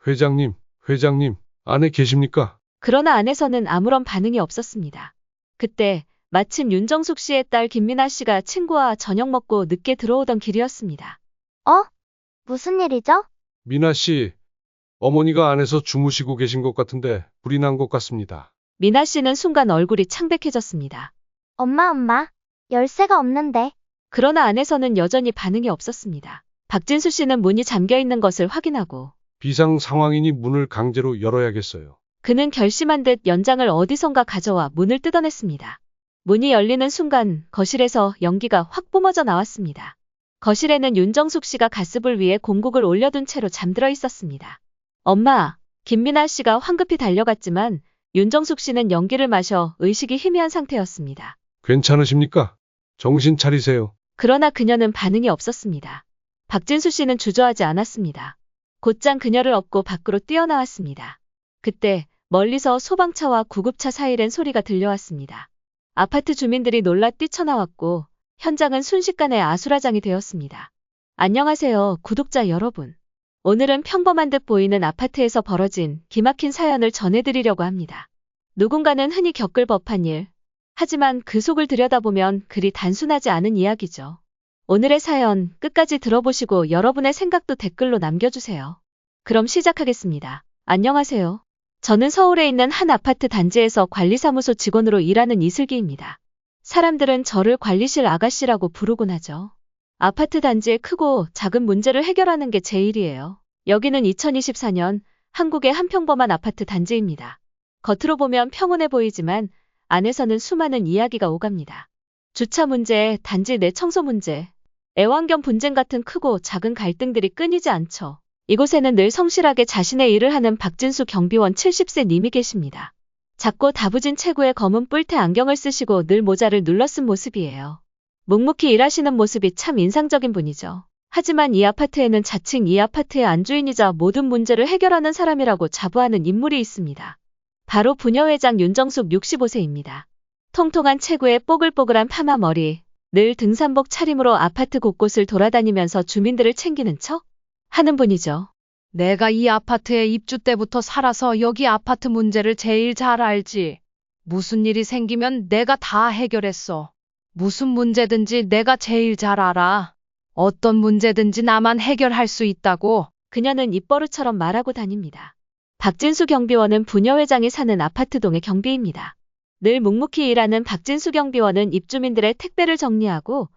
회장님, 안에 계십니까? 그러나 안에서는 아무런 반응이 없었습니다. 그때 마침 윤정숙 씨의 딸 김민아 씨가 친구와 저녁 먹고 늦게 들어오던 길이었습니다. 어? 무슨 일이죠? 미나 씨, 어머니가 안에서 주무시고 계신 것 같은데 불이 난 것 같습니다. 민아 씨는 순간 얼굴이 창백해졌습니다. 엄마. 열쇠가 없는데. 그러나 안에서는 여전히 반응이 없었습니다. 박진수 씨는 문이 잠겨 있는 것을 확인하고 비상 상황이니 문을 강제로 열어야겠어요. 그는 결심한 듯 연장을 어디선가 가져와 문을 뜯어냈습니다. 문이 열리는 순간 거실에서 연기가 확 뿜어져 나왔습니다. 거실에는 윤정숙 씨가 가스불 위에 공국을 올려둔 채로 잠들어 있었습니다. 엄마, 김민아 씨가 황급히 달려갔지만 윤정숙 씨는 연기를 마셔 의식이 희미한 상태였습니다. 괜찮으십니까? 정신 차리세요. 그러나 그녀는 반응이 없었습니다. 박진수 씨는 주저하지 않았습니다. 곧장 그녀를 업고 밖으로 뛰어나왔습니다. 그때 멀리서 소방차와 구급차 사이렌 소리가 들려왔습니다. 아파트 주민들이 놀라 뛰쳐나왔고 현장은 순식간에 아수라장이 되었습니다. 안녕하세요, 구독자 여러분. 오늘은 평범한 듯 보이는 아파트에서 벌어진 기막힌 사연을 전해드리려고 합니다. 누군가는 흔히 겪을 법한 일, 하지만 그 속을 들여다보면 그리 단순하지 않은 이야기죠. 오늘의 사연 끝까지 들어보시고 여러분의 생각도 댓글로 남겨주세요. 그럼 시작하겠습니다. 안녕하세요. 저는 서울에 있는 한 아파트 단지에서 관리사무소 직원으로 일하는 이슬기입니다. 사람들은 저를 관리실 아가씨라고 부르곤 하죠. 아파트 단지의 크고 작은 문제를 해결하는 게 제 일이에요. 여기는 2024년 한국의 한 평범한 아파트 단지입니다. 겉으로 보면 평온해 보이지만 안에서는 수많은 이야기가 오갑니다. 주차 문제, 단지 내 청소 문제, 애완견 분쟁 같은 크고 작은 갈등들이 끊이지 않죠. 이곳에는 늘 성실하게 자신의 일을 하는 박진수 경비원 70세 님이 계십니다. 작고 다부진 체구에 검은 뿔테 안경을 쓰시고 늘 모자를 눌러쓴 모습이에요. 묵묵히 일하시는 모습이 참 인상적인 분이죠. 하지만 이 아파트에는 자칭 이 아파트의 안주인이자 모든 문제를 해결하는 사람이라고 자부하는 인물이 있습니다. 바로 부녀회장 윤정숙 65세입니다. 통통한 체구에 뽀글뽀글한 파마 머리, 늘 등산복 차림으로 아파트 곳곳을 돌아다니면서 주민들을 챙기는 척 하는 분이죠. 내가 이 아파트에 입주 때부터 살아서 여기 아파트 문제를 제일 잘 알지. 무슨 일이 생기면 내가 다 해결했어. 무슨 문제든지 내가 제일 잘 알아. 어떤 문제든지 나만 해결할 수 있다고. 그녀는 입버릇처럼 말하고 다닙니다. 박진수 경비원은 부녀회장이 사는 아파트 동의 경비입니다. 늘 묵묵히 일하는 박진수 경비원은 입주민들의 택배를 정리하고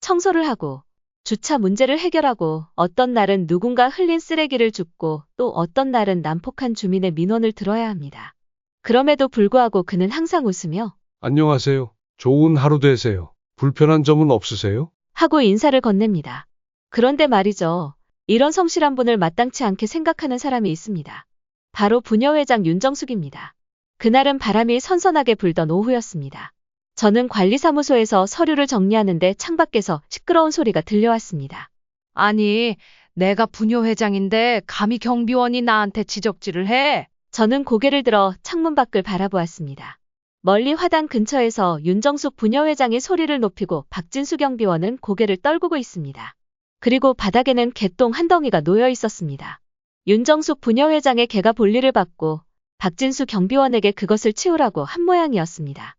청소를 하고 주차 문제를 해결하고 어떤 날은 누군가 흘린 쓰레기를 줍고 또 어떤 날은 난폭한 주민의 민원을 들어야 합니다. 그럼에도 불구하고 그는 항상 웃으며 안녕하세요. 좋은 하루 되세요. 불편한 점은 없으세요? 하고 인사를 건넵니다. 그런데 말이죠. 이런 성실한 분을 마땅치 않게 생각하는 사람이 있습니다. 바로 부녀회장 윤정숙입니다. 그날은 바람이 선선하게 불던 오후였습니다. 저는 관리사무소에서 서류를 정리하는데 창밖에서 시끄러운 소리가 들려왔습니다. 아니, 내가 부녀회장인데 감히 경비원이 나한테 지적질을 해? 저는 고개를 들어 창문 밖을 바라보았습니다. 멀리 화단 근처에서 윤정숙 부녀회장이 소리를 높이고 박진수 경비원은 고개를 떨구고 있습니다. 그리고 바닥에는 개똥 한 덩이가 놓여 있었습니다. 윤정숙 부녀회장의 개가 볼일을 받고 박진수 경비원에게 그것을 치우라고 한 모양이었습니다.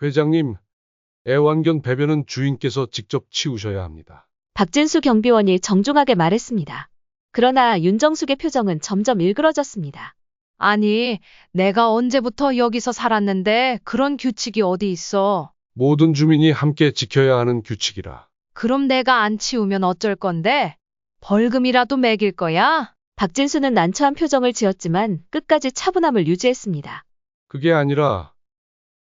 회장님, 애완견 배변은 주인께서 직접 치우셔야 합니다. 박진수 경비원이 정중하게 말했습니다. 그러나 윤정숙의 표정은 점점 일그러졌습니다. 아니, 내가 언제부터 여기서 살았는데 그런 규칙이 어디 있어? 모든 주민이 함께 지켜야 하는 규칙이라. 그럼 내가 안 치우면 어쩔 건데? 벌금이라도 매길 거야? 박진수는 난처한 표정을 지었지만 끝까지 차분함을 유지했습니다. 그게 아니라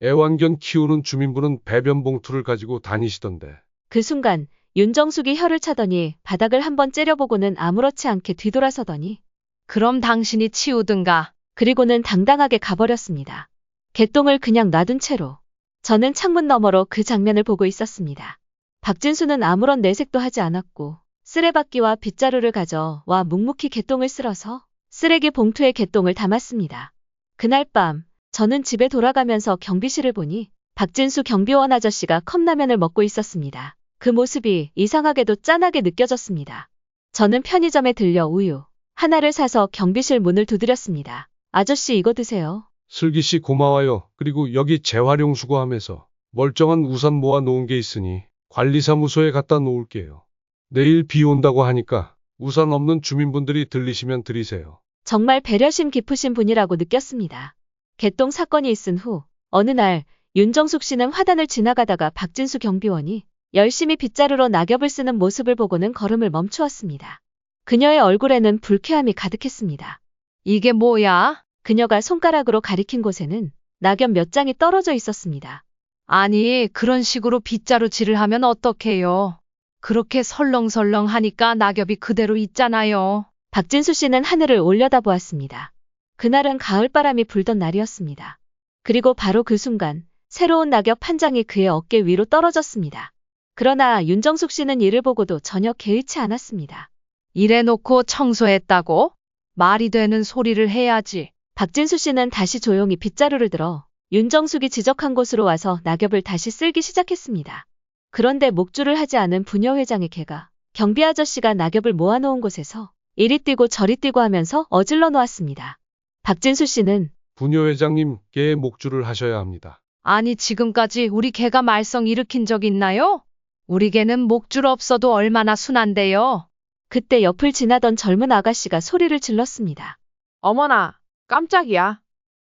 애완견 키우는 주민분은 배변 봉투를 가지고 다니시던데. 그 순간 윤정숙이 혀를 차더니 바닥을 한번 째려보고는 아무렇지 않게 뒤돌아서더니 그럼 당신이 치우든가. 그리고는 당당하게 가버렸습니다. 개똥을 그냥 놔둔 채로. 저는 창문 너머로 그 장면을 보고 있었습니다. 박진수는 아무런 내색도 하지 않았고 쓰레받기와 빗자루를 가져와 묵묵히 개똥을 쓸어서 쓰레기 봉투에 개똥을 담았습니다. 그날 밤 저는 집에 돌아가면서 경비실을 보니 박진수 경비원 아저씨가 컵라면을 먹고 있었습니다. 그 모습이 이상하게도 짠하게 느껴졌습니다. 저는 편의점에 들려 우유 하나를 사서 경비실 문을 두드렸습니다. 아저씨 이거 드세요. 슬기 씨 고마워요. 그리고 여기 재활용 수거함에서 멀쩡한 우산 모아 놓은 게 있으니 관리사무소에 갖다 놓을게요. 내일 비 온다고 하니까 우산 없는 주민분들이 들리시면 드리세요. 정말 배려심 깊으신 분이라고 느꼈습니다. 개똥 사건이 있은 후 어느 날 윤정숙 씨는 화단을 지나가다가 박진수 경비원이 열심히 빗자루로 낙엽을 쓰는 모습을 보고는 걸음을 멈추었습니다. 그녀의 얼굴에는 불쾌함이 가득했습니다. 이게 뭐야? 그녀가 손가락으로 가리킨 곳에는 낙엽 몇 장이 떨어져 있었습니다. 아니, 그런 식으로 빗자루질을 하면 어떡해요? 그렇게 설렁설렁 하니까 낙엽이 그대로 있잖아요. 박진수 씨는 하늘을 올려다보았습니다. 그날은 가을바람이 불던 날이었습니다. 그리고 바로 그 순간 새로운 낙엽 한 장이 그의 어깨 위로 떨어졌습니다. 그러나 윤정숙 씨는 이를 보고도 전혀 개의치 않았습니다. 이래놓고 청소했다고? 말이 되는 소리를 해야지. 박진수 씨는 다시 조용히 빗자루를 들어 윤정숙이 지적한 곳으로 와서 낙엽을 다시 쓸기 시작했습니다. 그런데 목줄을 하지 않은 부녀 회장의 개가 경비 아저씨가 낙엽을 모아놓은 곳에서 이리 뛰고 저리 뛰고 하면서 어질러 놓았습니다. 박진수 씨는 부녀 회장님, 개의 목줄을 하셔야 합니다. 아니, 지금까지 우리 개가 말썽 일으킨 적 있나요? 우리 개는 목줄 없어도 얼마나 순한데요. 그때 옆을 지나던 젊은 아가씨가 소리를 질렀습니다. 어머나, 깜짝이야.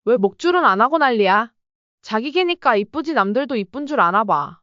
왜 목줄은 안 하고 난리야? 자기 개니까 이쁘지 남들도 이쁜 줄 아나 봐.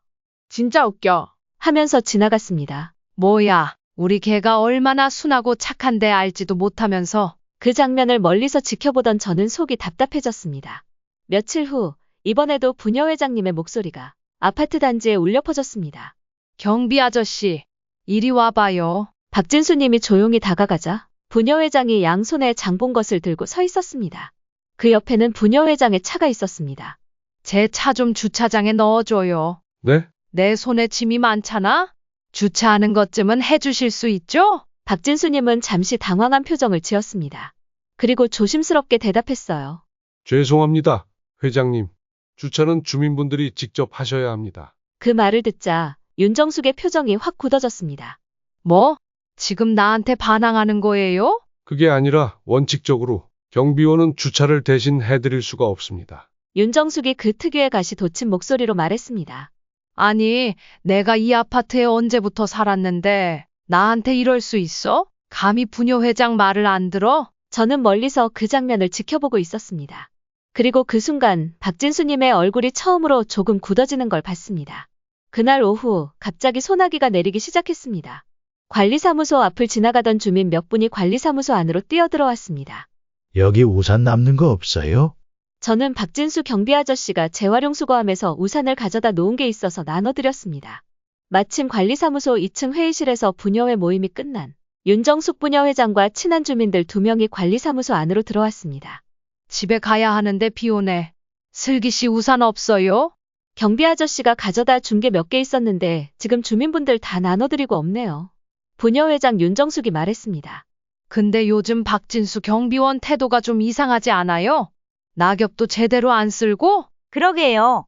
진짜 웃겨. 하면서 지나갔습니다. 뭐야, 우리 개가 얼마나 순하고 착한데 알지도 못하면서. 그 장면을 멀리서 지켜보던 저는 속이 답답해졌습니다. 며칠 후 이번에도 부녀 회장님의 목소리가 아파트 단지에 울려 퍼졌습니다. 경비 아저씨, 이리 와봐요. 박진수님이 조용히 다가가자 부녀 회장이 양손에 장본 것을 들고 서 있었습니다. 그 옆에는 부녀 회장의 차가 있었습니다. 제 차 좀 주차장에 넣어줘요. 네? 내 손에 짐이 많잖아? 주차하는 것쯤은 해주실 수 있죠? 박진수님은 잠시 당황한 표정을 지었습니다. 그리고 조심스럽게 대답했어요. 죄송합니다, 회장님. 주차는 주민분들이 직접 하셔야 합니다. 그 말을 듣자 윤정숙의 표정이 확 굳어졌습니다. 뭐? 지금 나한테 반항하는 거예요? 그게 아니라 원칙적으로 경비원은 주차를 대신 해드릴 수가 없습니다. 윤정숙이 그 특유의 가시 돋친 목소리로 말했습니다. 아니, 내가 이 아파트에 언제부터 살았는데 나한테 이럴 수 있어? 감히 부녀 회장 말을 안 들어? 저는 멀리서 그 장면을 지켜보고 있었습니다. 그리고 그 순간 박진수님의 얼굴이 처음으로 조금 굳어지는 걸 봤습니다. 그날 오후 갑자기 소나기가 내리기 시작했습니다. 관리사무소 앞을 지나가던 주민 몇 분이 관리사무소 안으로 뛰어들어왔습니다. 여기 우산 남는 거 없어요? 저는 박진수 경비 아저씨가 재활용 수거함에서 우산을 가져다 놓은 게 있어서 나눠드렸습니다. 마침 관리사무소 2층 회의실에서 부녀회 모임이 끝난 윤정숙 부녀 회장과 친한 주민들 2명이 관리사무소 안으로 들어왔습니다. 집에 가야 하는데 비 오네. 슬기 씨 우산 없어요? 경비 아저씨가 가져다 준 게 몇 개 있었는데 지금 주민분들 다 나눠드리고 없네요. 부녀 회장 윤정숙이 말했습니다. 근데 요즘 박진수 경비원 태도가 좀 이상하지 않아요? 낙엽도 제대로 안 쓸고? 그러게요.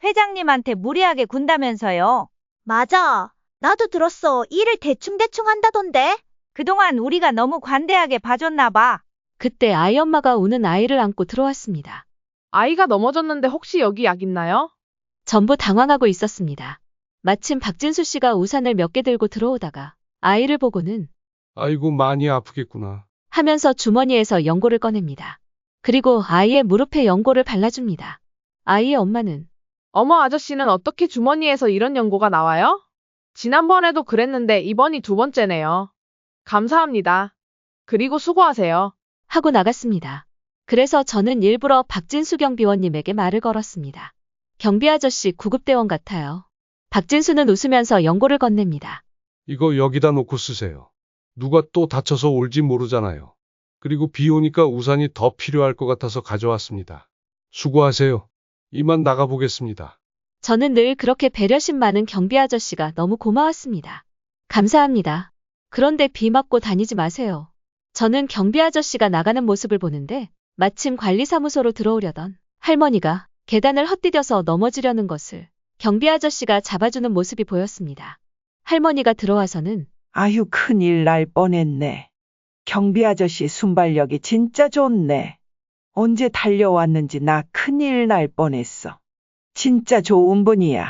회장님한테 무리하게 군다면서요. 맞아. 나도 들었어. 일을 대충대충 한다던데. 그동안 우리가 너무 관대하게 봐줬나 봐. 그때 아이 엄마가 우는 아이를 안고 들어왔습니다. 아이가 넘어졌는데 혹시 여기 약 있나요? 전부 당황하고 있었습니다. 마침 박진수 씨가 우산을 몇 개 들고 들어오다가 아이를 보고는 아이고, 많이 아프겠구나. 하면서 주머니에서 연고를 꺼냅니다. 그리고 아이의 무릎에 연고를 발라줍니다. 아이의 엄마는 어머, 아저씨는 어떻게 주머니에서 이런 연고가 나와요? 지난번에도 그랬는데 이번이 2번째네요. 감사합니다. 그리고 수고하세요. 하고 나갔습니다. 그래서 저는 일부러 박진수 경비원님에게 말을 걸었습니다. 경비 아저씨 구급대원 같아요. 박진수는 웃으면서 연고를 건넵니다. 이거 여기다 놓고 쓰세요. 누가 또 다쳐서 올지 모르잖아요. 그리고 비 오니까 우산이 더 필요할 것 같아서 가져왔습니다. 수고하세요. 이만 나가보겠습니다. 저는 늘 그렇게 배려심 많은 경비 아저씨가 너무 고마웠습니다. 감사합니다. 그런데 비 맞고 다니지 마세요. 저는 경비 아저씨가 나가는 모습을 보는데 마침 관리사무소로 들어오려던 할머니가 계단을 헛디뎌서 넘어지려는 것을 경비 아저씨가 잡아주는 모습이 보였습니다. 할머니가 들어와서는 아유, 큰일 날 뻔했네. 경비 아저씨 순발력이 진짜 좋네. 언제 달려왔는지 나 큰일 날 뻔했어. 진짜 좋은 분이야.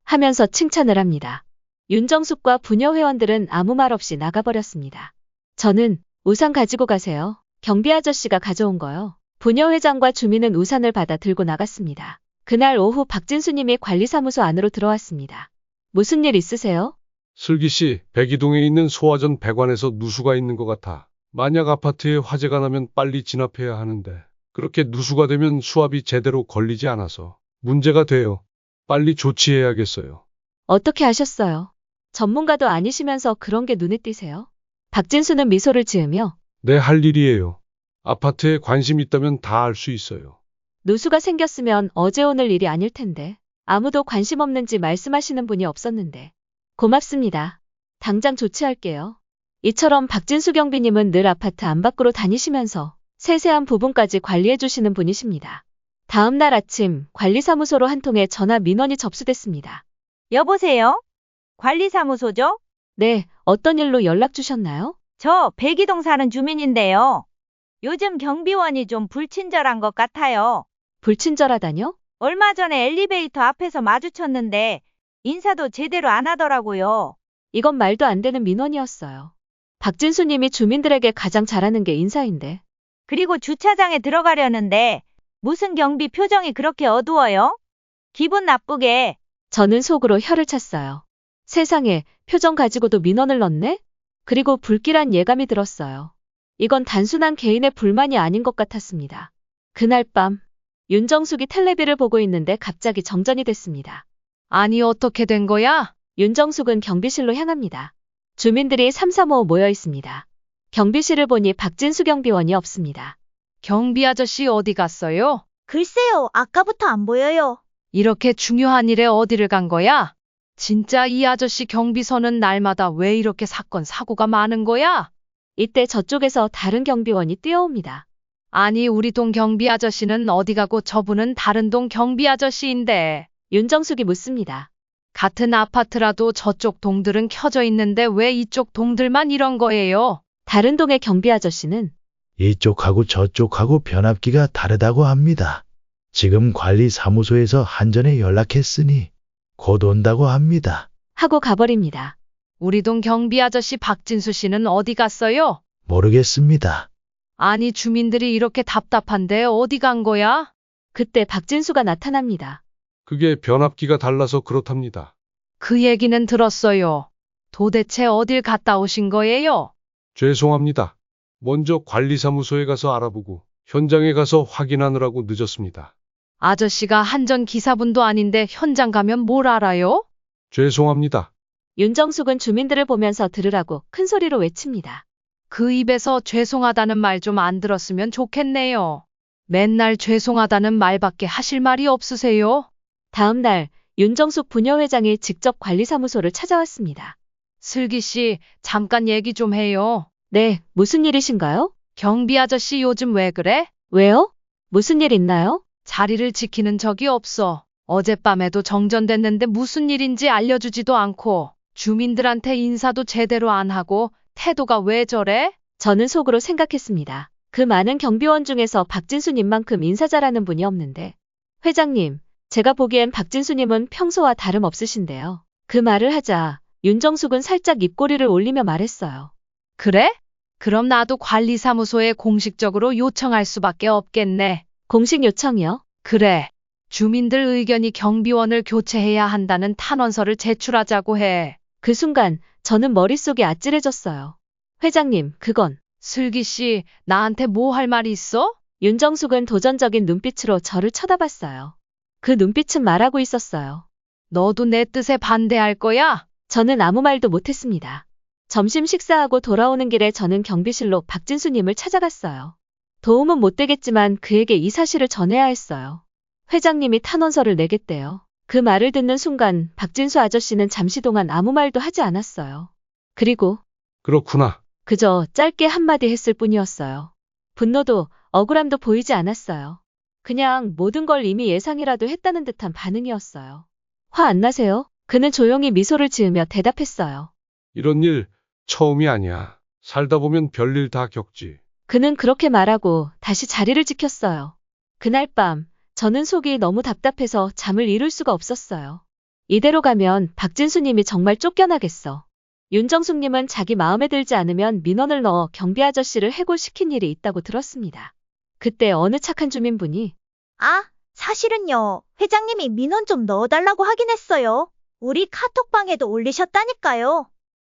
하면서 칭찬을 합니다. 윤정숙과 부녀 회원들은 아무 말 없이 나가버렸습니다. 저는 우산 가지고 가세요. 경비 아저씨가 가져온 거요. 부녀 회장과 주민은 우산을 받아 들고 나갔습니다. 그날 오후 박진수님이 관리사무소 안으로 들어왔습니다. 무슨 일 있으세요? 슬기 씨, 백이동에 있는 소화전 배관에서 누수가 있는 것 같아. 만약 아파트에 화재가 나면 빨리 진압해야 하는데 그렇게 누수가 되면 수압이 제대로 걸리지 않아서 문제가 돼요. 빨리 조치해야겠어요. 어떻게 아셨어요? 전문가도 아니시면서 그런 게 눈에 띄세요? 박진수는 미소를 지으며 내 할 일이에요. 아파트에 관심 있다면 다 알 수 있어요. 누수가 생겼으면 어제 오늘 일이 아닐 텐데 아무도 관심 없는지 말씀하시는 분이 없었는데 고맙습니다. 당장 조치할게요. 이처럼 박진수 경비님은 늘 아파트 안팎으로 다니시면서 세세한 부분까지 관리해 주시는 분이십니다. 다음 날 아침 관리사무소로 한 통의 전화 민원이 접수됐습니다. 여보세요? 관리사무소죠? 네, 어떤 일로 연락 주셨나요? 저 백이동 사는 주민인데요. 요즘 경비원이 좀 불친절한 것 같아요. 불친절하다뇨? 얼마 전에 엘리베이터 앞에서 마주쳤는데 인사도 제대로 안 하더라고요. 이건 말도 안 되는 민원이었어요. 박진수님이 주민들에게 가장 잘하는 게 인사인데. 그리고 주차장에 들어가려는데 무슨 경비 표정이 그렇게 어두워요? 기분 나쁘게. 저는 속으로 혀를 찼어요. 세상에, 표정 가지고도 민원을 넣네? 그리고 불길한 예감이 들었어요. 이건 단순한 개인의 불만이 아닌 것 같았습니다. 그날 밤, 윤정숙이 텔레비를 보고 있는데 갑자기 정전이 됐습니다. 아니, 어떻게 된 거야? 윤정숙은 경비실로 향합니다. 주민들이 삼삼오오 모여 있습니다. 경비실을 보니 박진수 경비원이 없습니다. 경비 아저씨 어디 갔어요? 글쎄요, 아까부터 안 보여요. 이렇게 중요한 일에 어디를 간 거야? 진짜 이 아저씨 경비서는 날마다 왜 이렇게 사건 사고가 많은 거야? 이때 저쪽에서 다른 경비원이 뛰어옵니다. 아니, 우리 동 경비 아저씨는 어디 가고 저분은 다른 동 경비 아저씨인데. 윤정숙이 묻습니다. 같은 아파트라도 저쪽 동들은 켜져 있는데 왜 이쪽 동들만 이런 거예요? 다른 동의 경비 아저씨는 이쪽하고 저쪽하고 변압기가 다르다고 합니다. 지금 관리사무소에서 한전에 연락했으니 곧 온다고 합니다. 하고 가버립니다. 우리 동 경비 아저씨 박진수 씨는 어디 갔어요? 모르겠습니다. 아니, 주민들이 이렇게 답답한데 어디 간 거야? 그때 박진수가 나타납니다. 그게 변압기가 달라서 그렇답니다. 그 얘기는 들었어요. 도대체 어딜 갔다 오신 거예요? 죄송합니다. 먼저 관리사무소에 가서 알아보고 현장에 가서 확인하느라고 늦었습니다. 아저씨가 한전 기사분도 아닌데 현장 가면 뭘 알아요? 죄송합니다. 윤정숙은 주민들을 보면서 들으라고 큰 소리로 외칩니다. 그 입에서 죄송하다는 말 좀 안 들었으면 좋겠네요. 맨날 죄송하다는 말밖에 하실 말이 없으세요? 다음 날 윤정숙 부녀회장이 직접 관리사무소를 찾아왔습니다. 슬기 씨, 잠깐 얘기 좀 해요. 네, 무슨 일이신가요? 경비 아저씨 요즘 왜 그래? 왜요? 무슨 일 있나요? 자리를 지키는 적이 없어. 어젯밤에도 정전됐는데 무슨 일인지 알려주지도 않고 주민들한테 인사도 제대로 안 하고 태도가 왜 저래? 저는 속으로 생각했습니다. 그 많은 경비원 중에서 박진수님만큼 인사 잘하는 분이 없는데. 회장님, 제가 보기엔 박진수님은 평소와 다름없으신데요. 그 말을 하자 윤정숙은 살짝 입꼬리를 올리며 말했어요. 그래? 그럼 나도 관리사무소에 공식적으로 요청할 수밖에 없겠네. 공식 요청이요? 그래. 주민들 의견이 경비원을 교체해야 한다는 탄원서를 제출하자고 해. 그 순간 저는 머릿속이 아찔해졌어요. 회장님, 그건. 슬기 씨, 나한테 뭐 할 말이 있어? 윤정숙은 도전적인 눈빛으로 저를 쳐다봤어요. 그 눈빛은 말하고 있었어요. 너도 내 뜻에 반대할 거야? 저는 아무 말도 못했습니다. 점심 식사하고 돌아오는 길에 저는 경비실로 박진수님을 찾아갔어요. 도움은 못 되겠지만 그에게 이 사실을 전해야 했어요. 회장님이 탄원서를 내겠대요. 그 말을 듣는 순간 박진수 아저씨는 잠시 동안 아무 말도 하지 않았어요. 그리고 그렇구나. 그저 짧게 한마디 했을 뿐이었어요. 분노도 억울함도 보이지 않았어요. 그냥 모든 걸 이미 예상이라도 했다는 듯한 반응이었어요. 화 안 나세요? 그는 조용히 미소를 지으며 대답했어요. 이런 일 처음이 아니야. 살다 보면 별일 다 겪지. 그는 그렇게 말하고 다시 자리를 지켰어요. 그날 밤, 저는 속이 너무 답답해서 잠을 이룰 수가 없었어요. 이대로 가면 박진수님이 정말 쫓겨나겠어. 윤정숙님은 자기 마음에 들지 않으면 민원을 넣어 경비 아저씨를 해고시킨 일이 있다고 들었습니다. 그때 어느 착한 주민분이 아, 사실은요. 회장님이 민원 좀 넣어달라고 하긴 했어요. 우리 카톡방에도 올리셨다니까요.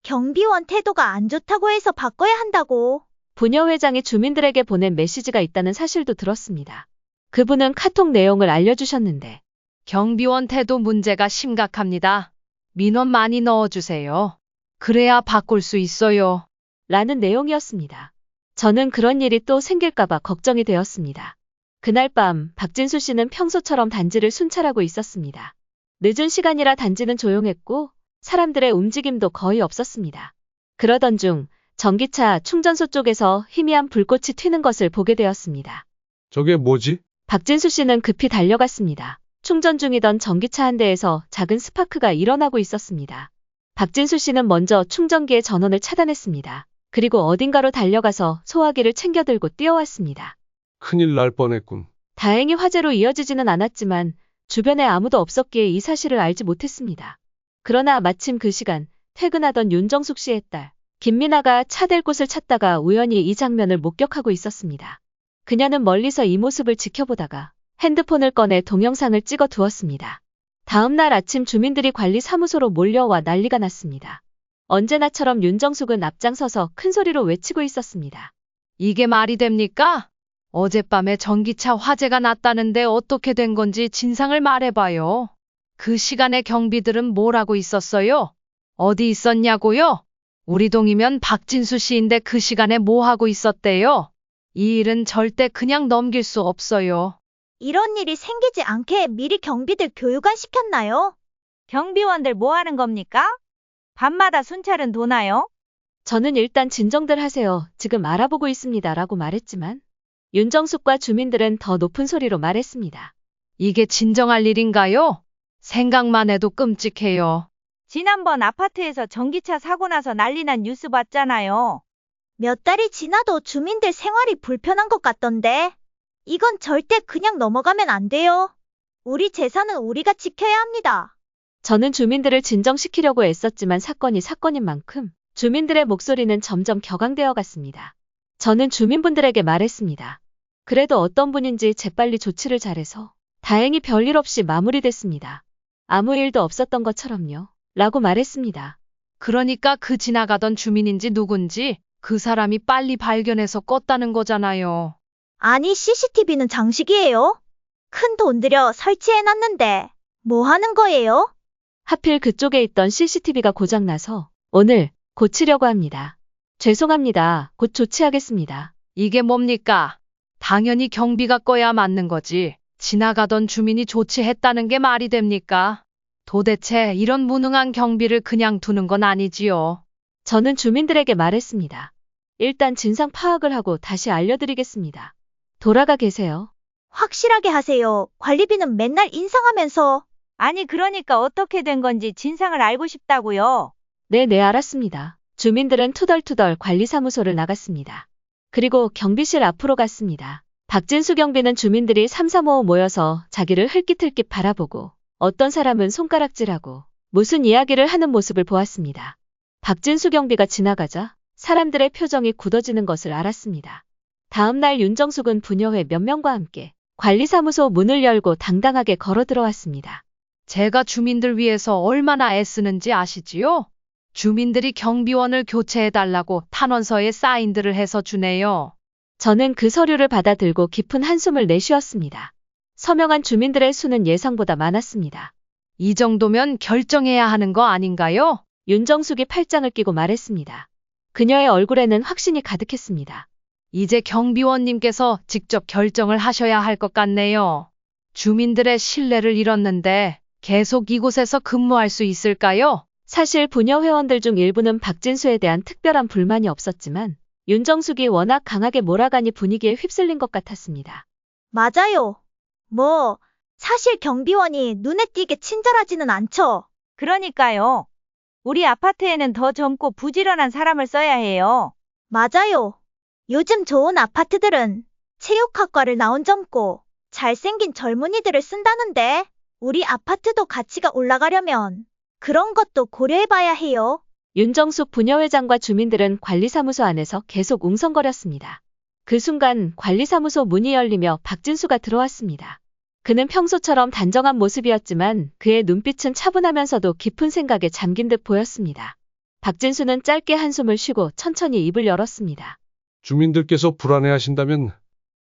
경비원 태도가 안 좋다고 해서 바꿔야 한다고. 부녀회장이 주민들에게 보낸 메시지가 있다는 사실도 들었습니다. 그분은 카톡 내용을 알려주셨는데 경비원 태도 문제가 심각합니다. 민원 많이 넣어주세요. 그래야 바꿀 수 있어요. 라는 내용이었습니다. 저는 그런 일이 또 생길까봐 걱정이 되었습니다. 그날 밤 박진수 씨는 평소처럼 단지를 순찰하고 있었습니다. 늦은 시간이라 단지는 조용했고 사람들의 움직임도 거의 없었습니다. 그러던 중 전기차 충전소 쪽에서 희미한 불꽃이 튀는 것을 보게 되었습니다. 저게 뭐지? 박진수 씨는 급히 달려갔습니다. 충전 중이던 전기차 한 대에서 작은 스파크가 일어나고 있었습니다. 박진수 씨는 먼저 충전기의 전원을 차단했습니다. 그리고 어딘가로 달려가서 소화기를 챙겨 들고 뛰어왔습니다. 큰일 날 뻔했군. 다행히 화재로 이어지지는 않았지만 주변에 아무도 없었기에 이 사실을 알지 못했습니다. 그러나 마침 그 시간 퇴근하던 윤정숙 씨의 딸 김미나가 차 댈 곳을 찾다가 우연히 이 장면을 목격하고 있었습니다. 그녀는 멀리서 이 모습을 지켜보다가 핸드폰을 꺼내 동영상을 찍어 두었습니다. 다음 날 아침 주민들이 관리사무소로 몰려와 난리가 났습니다. 언제나처럼 윤정숙은 앞장서서 큰 소리로 외치고 있었습니다. 이게 말이 됩니까? 어젯밤에 전기차 화재가 났다는데 어떻게 된 건지 진상을 말해봐요. 그 시간에 경비들은 뭘 하고 있었어요? 어디 있었냐고요? 우리 동이면 박진수 씨인데 그 시간에 뭐 하고 있었대요? 이 일은 절대 그냥 넘길 수 없어요. 이런 일이 생기지 않게 미리 경비들 교육안 시켰나요? 경비원들 뭐 하는 겁니까? 밤마다 순찰은 도나요? 저는 일단 진정들 하세요. 지금 알아보고 있습니다. 라고 말했지만 윤정숙과 주민들은 더 높은 소리로 말했습니다. 이게 진정할 일인가요? 생각만 해도 끔찍해요. 지난번 아파트에서 전기차 사고 나서 난리 난 뉴스 봤잖아요. 몇 달이 지나도 주민들 생활이 불편한 것 같던데. 이건 절대 그냥 넘어가면 안 돼요. 우리 재산은 우리가 지켜야 합니다. 저는 주민들을 진정시키려고 애썼지만 사건이 사건인 만큼 주민들의 목소리는 점점 격앙되어 갔습니다. 저는 주민분들에게 말했습니다. 그래도 어떤 분인지 재빨리 조치를 잘해서 다행히 별일 없이 마무리됐습니다. 아무 일도 없었던 것처럼요. 라고 말했습니다. 그러니까 그 지나가던 주민인지 누군지 그 사람이 빨리 발견해서 껐다는 거잖아요. 아니, CCTV는 장식이에요. 큰 돈 들여 설치해놨는데 뭐 하는 거예요? 하필 그쪽에 있던 CCTV가 고장나서 오늘 고치려고 합니다. 죄송합니다. 곧 조치하겠습니다. 이게 뭡니까? 당연히 경비가 꺼야 맞는 거지. 지나가던 주민이 조치했다는 게 말이 됩니까? 도대체 이런 무능한 경비를 그냥 두는 건 아니지요. 저는 주민들에게 말했습니다. 일단 진상 파악을 하고 다시 알려드리겠습니다. 돌아가 계세요. 확실하게 하세요. 관리비는 맨날 인상하면서. 아니 그러니까 어떻게 된 건지 진상을 알고 싶다고요. 네, 알았습니다. 주민들은 투덜투덜 관리사무소를 나갔습니다. 그리고 경비실 앞으로 갔습니다. 박진수 경비는 주민들이 3, 4, 5 모여서 자기를 흘깃흘깃 바라보고 어떤 사람은 손가락질하고 무슨 이야기를 하는 모습을 보았습니다. 박진수 경비가 지나가자 사람들의 표정이 굳어지는 것을 알았습니다. 다음 날 윤정숙은 부녀회 몇 명과 함께 관리사무소 문을 열고 당당하게 걸어 들어왔습니다. 제가 주민들 위해서 얼마나 애쓰는지 아시지요? 주민들이 경비원을 교체해달라고 탄원서에 사인들을 해서 주네요. 저는 그 서류를 받아 들고 깊은 한숨을 내쉬었습니다. 서명한 주민들의 수는 예상보다 많았습니다. 이 정도면 결정해야 하는 거 아닌가요? 윤정숙이 팔짱을 끼고 말했습니다. 그녀의 얼굴에는 확신이 가득했습니다. 이제 경비원님께서 직접 결정을 하셔야 할 것 같네요. 주민들의 신뢰를 잃었는데 계속 이곳에서 근무할 수 있을까요? 사실 부녀 회원들 중 일부는 박진수에 대한 특별한 불만이 없었지만 윤정숙이 워낙 강하게 몰아가니 분위기에 휩쓸린 것 같았습니다. 맞아요. 사실 경비원이 눈에 띄게 친절하지는 않죠. 그러니까요. 우리 아파트에는 더 젊고 부지런한 사람을 써야 해요. 맞아요. 요즘 좋은 아파트들은 체육학과를 나온 젊고 잘생긴 젊은이들을 쓴다는데 우리 아파트도 가치가 올라가려면 그런 것도 고려해봐야 해요. 윤정숙 부녀회장과 주민들은 관리사무소 안에서 계속 웅성거렸습니다. 그 순간 관리사무소 문이 열리며 박진수가 들어왔습니다. 그는 평소처럼 단정한 모습이었지만 그의 눈빛은 차분하면서도 깊은 생각에 잠긴 듯 보였습니다. 박진수는 짧게 한숨을 쉬고 천천히 입을 열었습니다. 주민들께서 불안해하신다면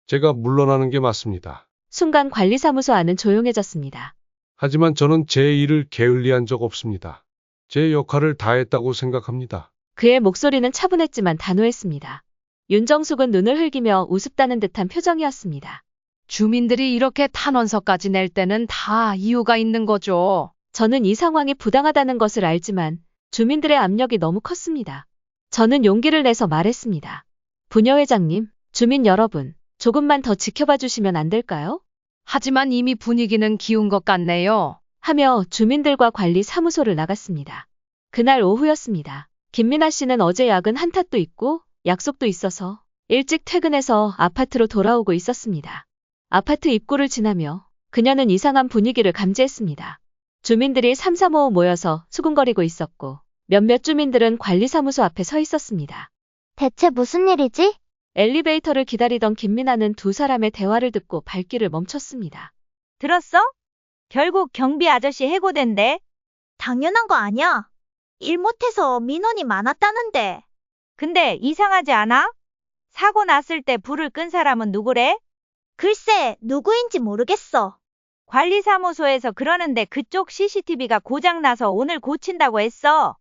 제가 물러나는 게 맞습니다. 순간 관리사무소 안은 조용해졌습니다. 하지만 저는 제 일을 게을리한 적 없습니다. 제 역할을 다했다고 생각합니다. 그의 목소리는 차분했지만 단호했습니다. 윤정숙은 눈을 흘기며 우습다는 듯한 표정이었습니다. 주민들이 이렇게 탄원서까지 낼 때는 다 이유가 있는 거죠. 저는 이 상황이 부당하다는 것을 알지만 주민들의 압력이 너무 컸습니다. 저는 용기를 내서 말했습니다. 부녀회장님, 주민 여러분, 조금만 더 지켜봐 주시면 안 될까요? 하지만 이미 분위기는 기운 것 같네요. 하며 주민들과 관리 사무소를 나갔습니다. 그날 오후였습니다. 김민아 씨는 어제 야근 한 탓도 있고 약속도 있어서 일찍 퇴근해서 아파트로 돌아오고 있었습니다. 아파트 입구를 지나며 그녀는 이상한 분위기를 감지했습니다. 주민들이 삼삼오오 모여서 수군거리고 있었고 몇몇 주민들은 관리사무소 앞에 서 있었습니다. 대체 무슨 일이지? 엘리베이터를 기다리던 김민아는 두 사람의 대화를 듣고 발길을 멈췄습니다. 들었어? 결국 경비 아저씨 해고된대. 당연한 거 아니야. 일 못해서 민원이 많았다는데. 근데 이상하지 않아? 사고 났을 때 불을 끈 사람은 누구래? 글쎄, 누구인지 모르겠어. 관리사무소에서 그러는데 그쪽 CCTV가 고장나서 오늘 고친다고 했어.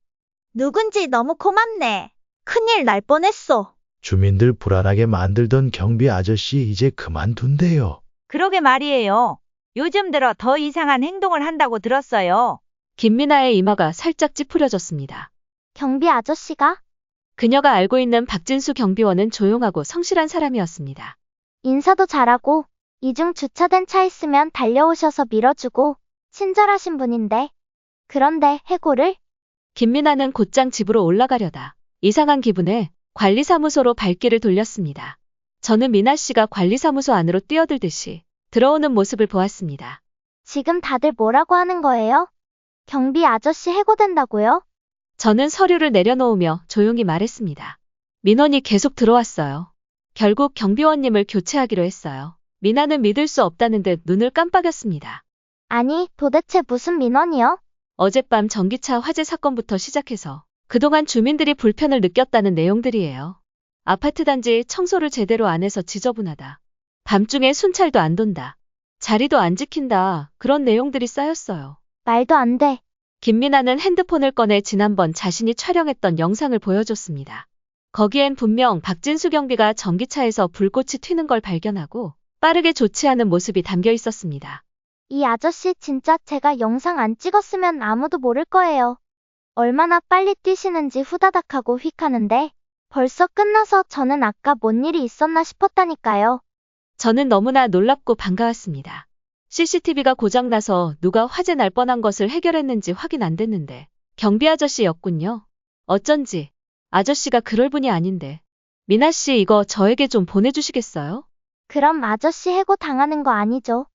누군지 너무 고맙네. 큰일 날 뻔했어. 주민들 불안하게 만들던 경비 아저씨 이제 그만둔대요. 그러게 말이에요. 요즘 들어 더 이상한 행동을 한다고 들었어요. 김민아의 이마가 살짝 찌푸려졌습니다. 경비 아저씨가? 그녀가 알고 있는 박진수 경비원은 조용하고 성실한 사람이었습니다. 인사도 잘하고 이중 주차된 차 있으면 달려오셔서 밀어주고 친절하신 분인데. 그런데 해고를? 김민아는 곧장 집으로 올라가려다 이상한 기분에 관리사무소로 발길을 돌렸습니다. 저는 민아 씨가 관리사무소 안으로 뛰어들듯이 들어오는 모습을 보았습니다. 지금 다들 뭐라고 하는 거예요? 경비 아저씨 해고된다고요? 저는 서류를 내려놓으며 조용히 말했습니다. 민원이 계속 들어왔어요. 결국 경비원님을 교체하기로 했어요. 민아는 믿을 수 없다는 듯 눈을 깜빡였습니다. 아니, 도대체 무슨 민원이요? 어젯밤 전기차 화재 사건부터 시작해서 그동안 주민들이 불편을 느꼈다는 내용들이에요. 아파트 단지 청소를 제대로 안 해서 지저분하다. 밤중에 순찰도 안 돈다. 자리도 안 지킨다. 그런 내용들이 쌓였어요. 말도 안 돼. 김민아는 핸드폰을 꺼내 지난번 자신이 촬영했던 영상을 보여줬습니다. 거기엔 분명 박진수 경비가 전기차에서 불꽃이 튀는 걸 발견하고 빠르게 조치하는 모습이 담겨 있었습니다. 이 아저씨 진짜 제가 영상 안 찍었으면 아무도 모를 거예요. 얼마나 빨리 뛰시는지 후다닥 하고 휙 하는데 벌써 끝나서 저는 아까 뭔 일이 있었나 싶었다니까요. 저는 너무나 놀랍고 반가웠습니다. CCTV가 고장나서 누가 화재 날 뻔한 것을 해결했는지 확인 안 됐는데 경비 아저씨였군요. 어쩐지 아저씨가 그럴 분이 아닌데. 미나 씨 이거 저에게 좀 보내주시겠어요? 그럼 아저씨 해고 당하는 거 아니죠?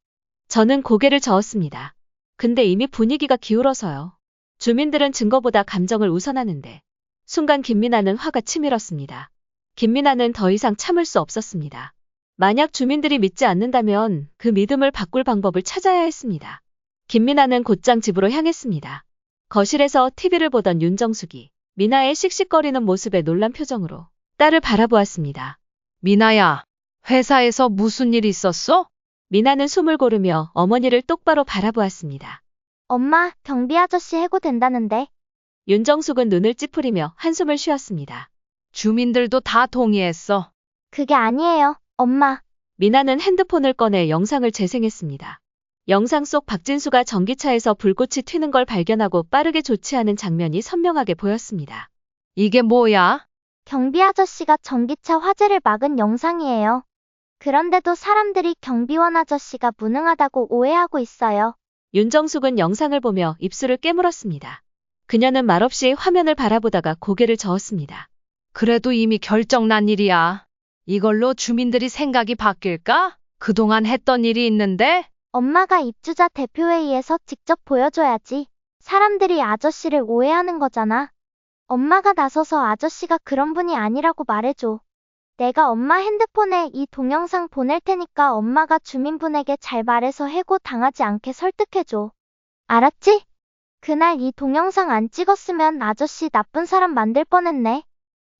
저는 고개를 저었습니다. 근데 이미 분위기가 기울어서요. 주민들은 증거보다 감정을 우선하는데 순간 김민아는 화가 치밀었습니다. 김민아는 더 이상 참을 수 없었습니다. 만약 주민들이 믿지 않는다면 그 믿음을 바꿀 방법을 찾아야 했습니다. 김민아는 곧장 집으로 향했습니다. 거실에서 TV를 보던 윤정숙이 미나의 씩씩거리는 모습에 놀란 표정으로 딸을 바라보았습니다. 미나야, 회사에서 무슨 일 있었어? 미나는 숨을 고르며 어머니를 똑바로 바라보았습니다. 엄마, 경비 아저씨 해고된다는데. 윤정숙은 눈을 찌푸리며 한숨을 쉬었습니다. 주민들도 다 동의했어. 그게 아니에요, 엄마. 미나는 핸드폰을 꺼내 영상을 재생했습니다. 영상 속 박진수가 전기차에서 불꽃이 튀는 걸 발견하고 빠르게 조치하는 장면이 선명하게 보였습니다. 이게 뭐야? 경비 아저씨가 전기차 화재를 막은 영상이에요. 그런데도 사람들이 경비원 아저씨가 무능하다고 오해하고 있어요. 윤정숙은 영상을 보며 입술을 깨물었습니다. 그녀는 말없이 화면을 바라보다가 고개를 저었습니다. 그래도 이미 결정난 일이야. 이걸로 주민들이 생각이 바뀔까? 그동안 했던 일이 있는데? 엄마가 입주자 대표회의에서 직접 보여줘야지. 사람들이 아저씨를 오해하는 거잖아. 엄마가 나서서 아저씨가 그런 분이 아니라고 말해줘. 내가 엄마 핸드폰에 이 동영상 보낼 테니까 엄마가 주민분에게 잘 말해서 해고 당하지 않게 설득해줘. 알았지? 그날 이 동영상 안 찍었으면 아저씨 나쁜 사람 만들 뻔했네.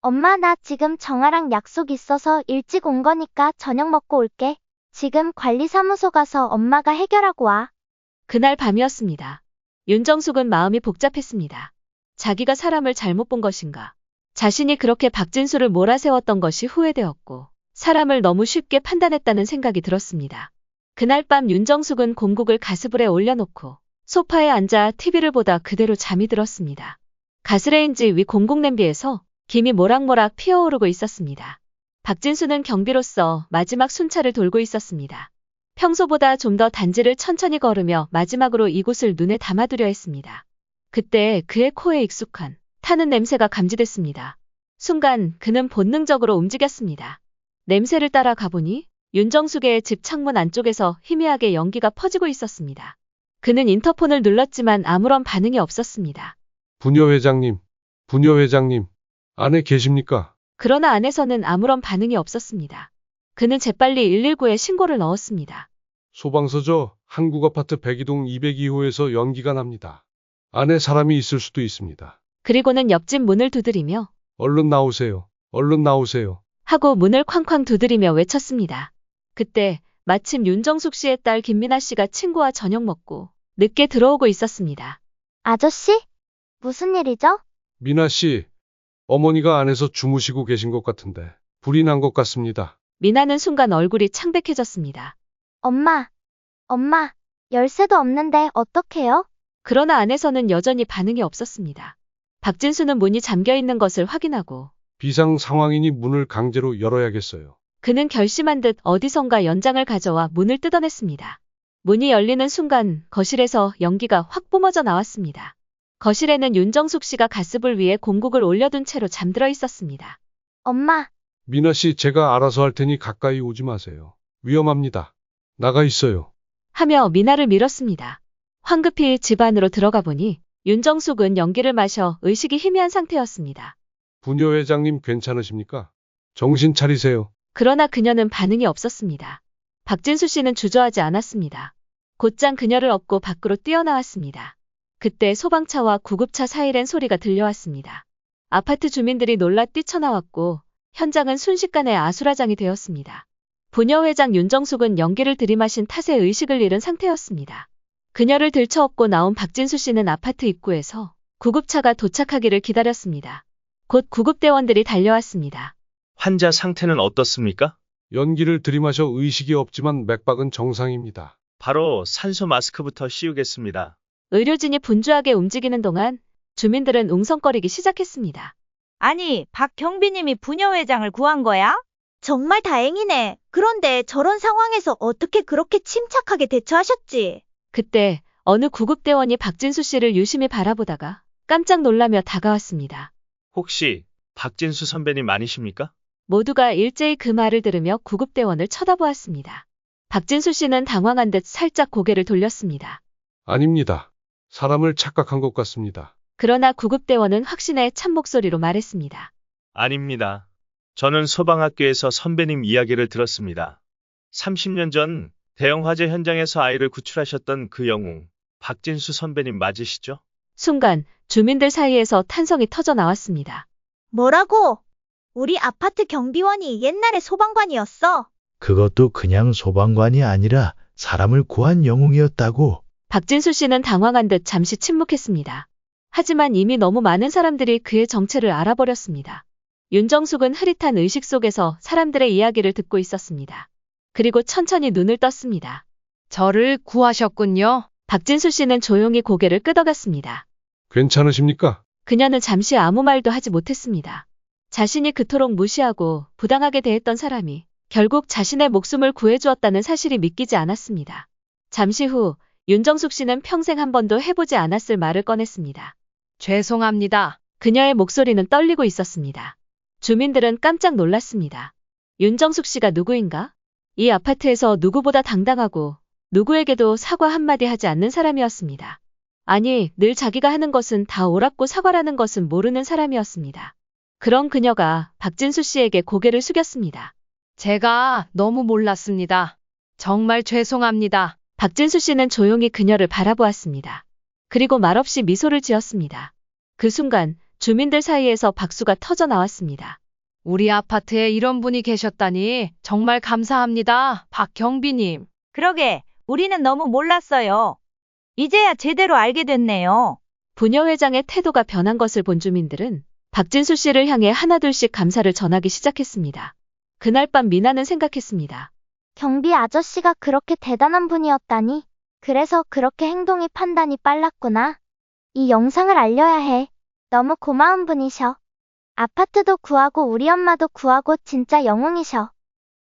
엄마, 나 지금 정아랑 약속 있어서 일찍 온 거니까 저녁 먹고 올게. 지금 관리사무소 가서 엄마가 해결하고 와. 그날 밤이었습니다. 윤정숙은 마음이 복잡했습니다. 자기가 사람을 잘못 본 것인가? 자신이 그렇게 박진수를 몰아세웠던 것이 후회되었고 사람을 너무 쉽게 판단했다는 생각이 들었습니다. 그날 밤 윤정숙은 공국을 가스불에 올려놓고 소파에 앉아 TV를 보다 그대로 잠이 들었습니다. 가스레인지 위 공국 냄비에서 김이 모락모락 피어오르고 있었습니다. 박진수는 경비로서 마지막 순찰을 돌고 있었습니다. 평소보다 좀 더 단지를 천천히 걸으며 마지막으로 이곳을 눈에 담아두려 했습니다. 그때 그의 코에 익숙한 타는 냄새가 감지됐습니다. 순간 그는 본능적으로 움직였습니다. 냄새를 따라 가보니 윤정숙의 집 창문 안쪽에서 희미하게 연기가 퍼지고 있었습니다. 그는 인터폰을 눌렀지만 아무런 반응이 없었습니다. 부녀회장님, 부녀회장님, 안에 계십니까? 그러나 안에서는 아무런 반응이 없었습니다. 그는 재빨리 119에 신고를 넣었습니다. 소방서죠. 한국아파트 102동 202호에서 연기가 납니다. 안에 사람이 있을 수도 있습니다. 그리고는 옆집 문을 두드리며 얼른 나오세요. 얼른 나오세요. 하고 문을 쾅쾅 두드리며 외쳤습니다. 그때 마침 윤정숙 씨의 딸 김민아 씨가 친구와 저녁 먹고 늦게 들어오고 있었습니다. 아저씨? 무슨 일이죠? 미나 씨, 어머니가 안에서 주무시고 계신 것 같은데 불이 난 것 같습니다. 미나는 순간 얼굴이 창백해졌습니다. 엄마, 열쇠도 없는데 어떡해요? 그러나 안에서는 여전히 반응이 없었습니다. 박진수는 문이 잠겨 있는 것을 확인하고 비상 상황이니 문을 강제로 열어야겠어요. 그는 결심한 듯 어디선가 연장을 가져와 문을 뜯어냈습니다. 문이 열리는 순간 거실에서 연기가 확 뿜어져 나왔습니다. 거실에는 윤정숙 씨가 가스불 위에 공국을 올려둔 채로 잠들어 있었습니다. 엄마, 미나 씨, 제가 알아서 할 테니 가까이 오지 마세요. 위험합니다. 나가 있어요. 하며 미나를 밀었습니다. 황급히 집 안으로 들어가 보니 윤정숙은 연기를 마셔 의식이 희미한 상태였습니다. 부녀회장님 괜찮으십니까? 정신 차리세요. 그러나 그녀는 반응이 없었습니다. 박진수 씨는 주저하지 않았습니다. 곧장 그녀를 업고 밖으로 뛰어나왔습니다. 그때 소방차와 구급차 사이렌 소리가 들려왔습니다. 아파트 주민들이 놀라 뛰쳐나왔고 현장은 순식간에 아수라장이 되었습니다. 부녀회장 윤정숙은 연기를 들이마신 탓에 의식을 잃은 상태였습니다. 그녀를 들쳐업고 나온 박진수 씨는 아파트 입구에서 구급차가 도착하기를 기다렸습니다. 곧 구급대원들이 달려왔습니다. 환자 상태는 어떻습니까? 연기를 들이마셔 의식이 없지만 맥박은 정상입니다. 바로 산소 마스크부터 씌우겠습니다. 의료진이 분주하게 움직이는 동안 주민들은 웅성거리기 시작했습니다. 아니, 박 경비님이 부녀회장을 구한 거야? 정말 다행이네. 그런데 저런 상황에서 어떻게 그렇게 침착하게 대처하셨지? 그때 어느 구급대원이 박진수 씨를 유심히 바라보다가 깜짝 놀라며 다가왔습니다. 혹시 박진수 선배님 아니십니까? 모두가 일제히 그 말을 들으며 구급대원을 쳐다보았습니다. 박진수 씨는 당황한 듯 살짝 고개를 돌렸습니다. 아닙니다. 사람을 착각한 것 같습니다. 그러나 구급대원은 확신에 찬 목소리로 말했습니다. 아닙니다. 저는 소방학교에서 선배님 이야기를 들었습니다. 30년 전 대형 화재 현장에서 아이를 구출하셨던 그 영웅, 박진수 선배님 맞으시죠? 순간 주민들 사이에서 탄성이 터져 나왔습니다. 뭐라고? 우리 아파트 경비원이 옛날에 소방관이었어. 그것도 그냥 소방관이 아니라 사람을 구한 영웅이었다고. 박진수 씨는 당황한 듯 잠시 침묵했습니다. 하지만 이미 너무 많은 사람들이 그의 정체를 알아버렸습니다. 윤정숙은 흐릿한 의식 속에서 사람들의 이야기를 듣고 있었습니다. 그리고 천천히 눈을 떴습니다. 저를 구하셨군요. 박진수 씨는 조용히 고개를 끄덕였습니다. 괜찮으십니까? 그녀는 잠시 아무 말도 하지 못했습니다. 자신이 그토록 무시하고 부당하게 대했던 사람이 결국 자신의 목숨을 구해주었다는 사실이 믿기지 않았습니다. 잠시 후 윤정숙 씨는 평생 한 번도 해보지 않았을 말을 꺼냈습니다. 죄송합니다. 그녀의 목소리는 떨리고 있었습니다. 주민들은 깜짝 놀랐습니다. 윤정숙 씨가 누구인가? 이 아파트에서 누구보다 당당하고 누구에게도 사과 한마디 하지 않는 사람이었습니다. 아니, 늘 자기가 하는 것은 다 옳았고 사과라는 것은 모르는 사람이었습니다. 그런 그녀가 박진수 씨에게 고개를 숙였습니다. 제가 너무 몰랐습니다. 정말 죄송합니다. 박진수 씨는 조용히 그녀를 바라보았습니다. 그리고 말없이 미소를 지었습니다. 그 순간 주민들 사이에서 박수가 터져 나왔습니다. 우리 아파트에 이런 분이 계셨다니 정말 감사합니다. 박경비님. 그러게, 우리는 너무 몰랐어요. 이제야 제대로 알게 됐네요. 부녀회장의 태도가 변한 것을 본 주민들은 박진수 씨를 향해 하나둘씩 감사를 전하기 시작했습니다. 그날 밤 미나는 생각했습니다. 경비 아저씨가 그렇게 대단한 분이었다니. 그래서 그렇게 행동이 판단이 빨랐구나. 이 영상을 알려야 해. 너무 고마운 분이셔. 아파트도 구하고 우리 엄마도 구하고 진짜 영웅이셔.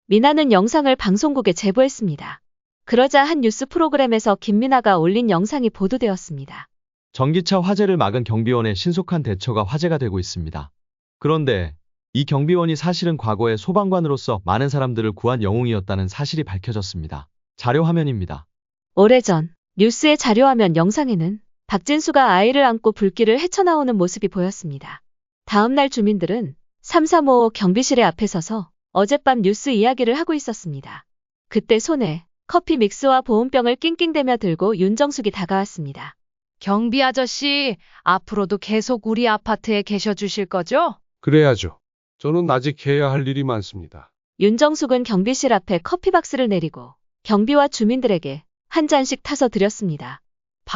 미나는 영상을 방송국에 제보했습니다. 그러자 한 뉴스 프로그램에서 김미나가 올린 영상이 보도되었습니다. 전기차 화재를 막은 경비원의 신속한 대처가 화제가 되고 있습니다. 그런데 이 경비원이 사실은 과거에 소방관으로서 많은 사람들을 구한 영웅이었다는 사실이 밝혀졌습니다. 자료 화면입니다. 오래전 뉴스의 자료화면 영상에는 박진수가 아이를 안고 불길을 헤쳐나오는 모습이 보였습니다. 다음 날 주민들은 335 경비실의 앞에 서서 어젯밤 뉴스 이야기를 하고 있었습니다. 그때 손에 커피 믹스와 보온병을 낑낑대며 들고 윤정숙이 다가왔습니다. 경비 아저씨, 앞으로도 계속 우리 아파트에 계셔 주실 거죠? 그래야죠. 저는 아직 해야 할 일이 많습니다. 윤정숙은 경비실 앞에 커피 박스를 내리고 경비와 주민들에게 한 잔씩 타서 드렸습니다.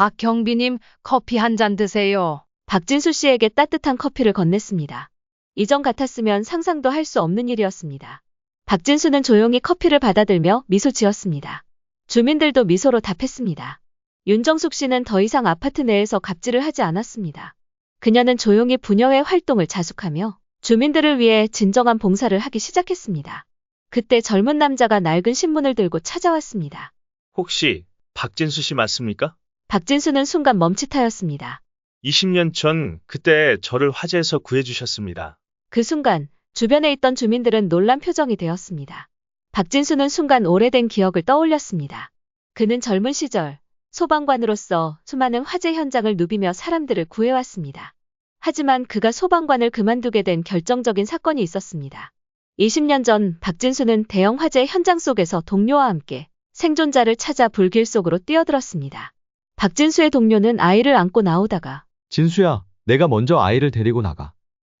박경비님, 커피 한 잔 드세요. 박진수 씨에게 따뜻한 커피를 건넸습니다. 이전 같았으면 상상도 할 수 없는 일이었습니다. 박진수는 조용히 커피를 받아들며 미소 지었습니다. 주민들도 미소로 답했습니다. 윤정숙 씨는 더 이상 아파트 내에서 갑질을 하지 않았습니다. 그녀는 조용히 부녀회 활동을 자숙하며 주민들을 위해 진정한 봉사를 하기 시작했습니다. 그때 젊은 남자가 낡은 신문을 들고 찾아왔습니다. 혹시 박진수 씨 맞습니까? 박진수는 순간 멈칫하였습니다. 20년 전 그때 저를 화재에서 구해주셨습니다. 그 순간 주변에 있던 주민들은 놀란 표정이 되었습니다. 박진수는 순간 오래된 기억을 떠올렸습니다. 그는 젊은 시절 소방관으로서 수많은 화재 현장을 누비며 사람들을 구해왔습니다. 하지만 그가 소방관을 그만두게 된 결정적인 사건이 있었습니다. 20년 전 박진수는 대형 화재 현장 속에서 동료와 함께 생존자를 찾아 불길 속으로 뛰어들었습니다. 박진수의 동료는 아이를 안고 나오다가 진수야, 내가 먼저 아이를 데리고 나가.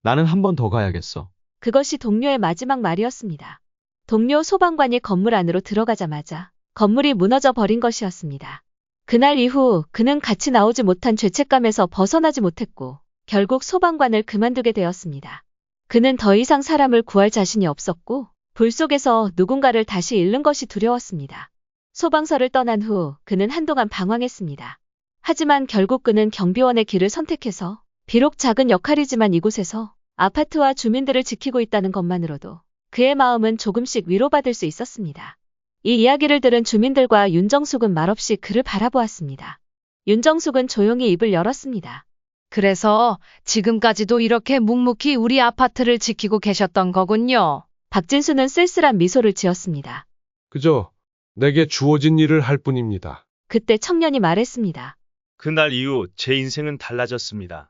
나는 한 번 더 가야겠어. 그것이 동료의 마지막 말이었습니다. 동료 소방관이 건물 안으로 들어가자마자 건물이 무너져 버린 것이었습니다. 그날 이후 그는 같이 나오지 못한 죄책감에서 벗어나지 못했고 결국 소방관을 그만두게 되었습니다. 그는 더 이상 사람을 구할 자신이 없었고 불 속에서 누군가를 다시 잃는 것이 두려웠습니다. 소방서를 떠난 후 그는 한동안 방황했습니다. 하지만 결국 그는 경비원의 길을 선택해서 비록 작은 역할이지만 이곳에서 아파트와 주민들을 지키고 있다는 것만으로도 그의 마음은 조금씩 위로받을 수 있었습니다. 이 이야기를 들은 주민들과 윤정숙은 말없이 그를 바라보았습니다. 윤정숙은 조용히 입을 열었습니다. 그래서 지금까지도 이렇게 묵묵히 우리 아파트를 지키고 계셨던 거군요. 박진수는 쓸쓸한 미소를 지었습니다. 그저 내게 주어진 일을 할 뿐입니다. 그때 청년이 말했습니다. 그날 이후 제 인생은 달라졌습니다.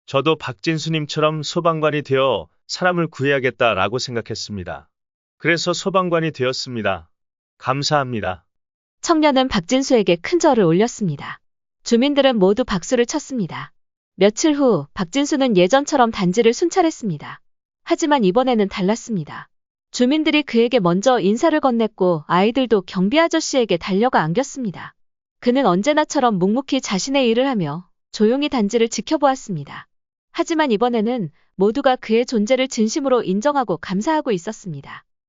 저도 박진수님처럼 소방관이 되어 사람을 구해야겠다라고 생각했습니다. 그래서 소방관이 되었습니다. 감사합니다. 청년은 박진수에게 큰 절을 올렸습니다. 주민들은 모두 박수를 쳤습니다. 며칠 후 박진수는 예전처럼 단지를 순찰했습니다. 하지만 이번에는 달랐습니다. 주민들이 그에게 먼저 인사를 건넸고 아이들도 경비 아저씨에게 달려가 안겼습니다. 그는 언제나처럼 묵묵히 자신의 일을 하며 조용히 단지를 지켜보았습니다. 하지만 이번에는 모두가 그의 존재를 진심으로 인정하고 감사하고 있었습니다.